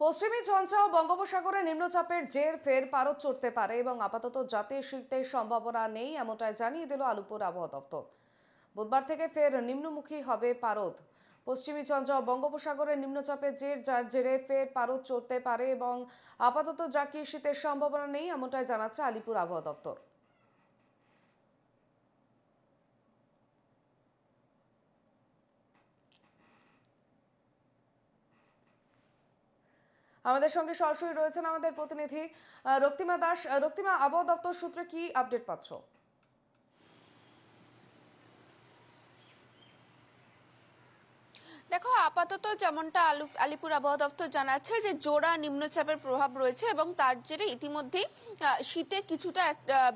পশ্চিমী ঝঞ্ঝা ও বঙ্গোপসাগরে নিম্নচাপের জের ফের পারদ চড়তে পারে এবং আপাতত জাতীয় শীতের সম্ভাবনা নেই, এমনটাই জানিয়ে দিল আলিপুর আবহাওয়া দপ্তর। বুধবার থেকে ফের নিম্নমুখী হবে পারদ। পশ্চিমী ঝঞ্ঝা ও বঙ্গোপসাগরের নিম্নচাপের জের, যার জেরে ফের পারদ চড়তে পারে এবং আপাতত জাতীয় শীতের সম্ভাবনা নেই, এমনটাই জানাচ্ছে আলিপুর আবহাওয়া দপ্তর। আমাদের সঙ্গে সরাসরি রয়েছেন আমাদের প্রতিনিধি রক্তিমা দাস। রক্তিমা, আবহাওয়া দপ্তর সূত্রে কি আপডেট পাচ্ছ? দেখো, আপাতত যেমনটা আলিপুর আবহাওয়া দপ্তর জানাচ্ছে যে জোড়া নিম্নচাপের প্রভাব রয়েছে এবং তার জেরে ইতিমধ্যেই শীতে কিছুটা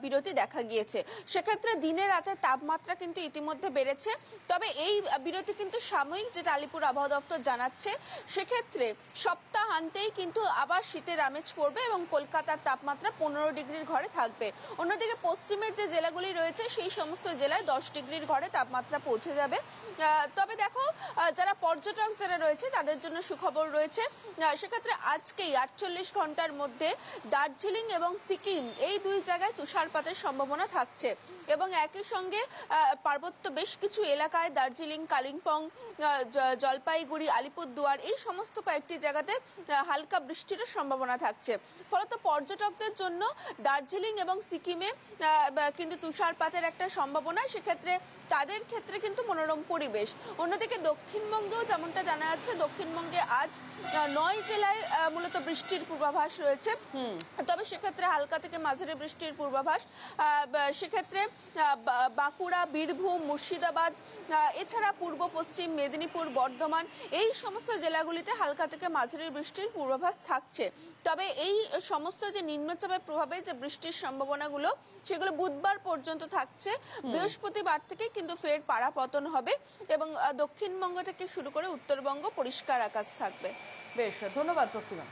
বিরতি দেখা গিয়েছে। সেক্ষেত্রে দিনে রাতে তাপমাত্রা কিন্তু ইতিমধ্যে বেড়েছে, তবে এই বিরতি কিন্তু সাময়িক, যেটা আলিপুর আবহাওয়া দপ্তর জানাচ্ছে। সেক্ষেত্রে সপ্তাহান্তেই কিন্তু আবার শীতের আমেজ পড়বে এবং কলকাতার তাপমাত্রা 15 ডিগ্রির ঘরে থাকবে। অন্যদিকে পশ্চিমের যে জেলাগুলি রয়েছে সেই সমস্ত জেলায় 10 ডিগ্রির ঘরে তাপমাত্রা পৌঁছে যাবে। তবে দেখো, যারা পর্যটক যারা রয়েছে তাদের জন্য সুখবর রয়েছে। সেক্ষেত্রে আজকেই 48 ঘন্টার মধ্যে দার্জিলিং এবং সিকিম এই দুই জায়গায় তুষারপাতের সম্ভাবনা থাকছে এবং একই সঙ্গে পার্বত্য বেশ কিছু এলাকায় দার্জিলিং, কালিম্পং, জলপাইগুড়ি, আলিপুরদুয়ার এই সমস্ত কয়েকটি জায়গাতে হালকা বৃষ্টিরও সম্ভাবনা থাকছে। ফলত পর্যটকদের জন্য দার্জিলিং এবং সিকিমে কিন্তু তুষারপাতের একটা সম্ভাবনা, সেক্ষেত্রে তাদের ক্ষেত্রে কিন্তু মনোরম পরিবেশ। অন্যদিকে দক্ষিণবঙ্গেও যেমনটা জানা যাচ্ছে, দক্ষিণবঙ্গে আজ 9 জেলায় মূলত বৃষ্টির পূর্বাভাস রয়েছে। তবে সেক্ষেত্রে হালকা থেকে মাঝারি বৃষ্টির পূর্বাভাস। সেক্ষেত্রে বাঁকুড়া, বীরভূম, মুর্শিদাবাদ, এছাড়া পূর্ব পশ্চিম মেদিনীপুর, বর্ধমান এই সমস্ত জেলাগুলিতে হালকা থেকে মাঝারি বৃষ্টির পূর্বাভাস থাকছে। তবে এই সমস্ত যে নিম্নচাপের প্রভাবে যে বৃষ্টির সম্ভাবনাগুলো, সেগুলো বুধবার পর্যন্ত থাকছে। বৃহস্পতিবার থেকে কিন্তু ফের পাড়া পতন হবে এবং দক্ষিণবঙ্গ থেকে শুরু করে উত্তরবঙ্গ পরিষ্কার আকাশ থাকবে। বেশ, ধন্যবাদ রক্তিমা।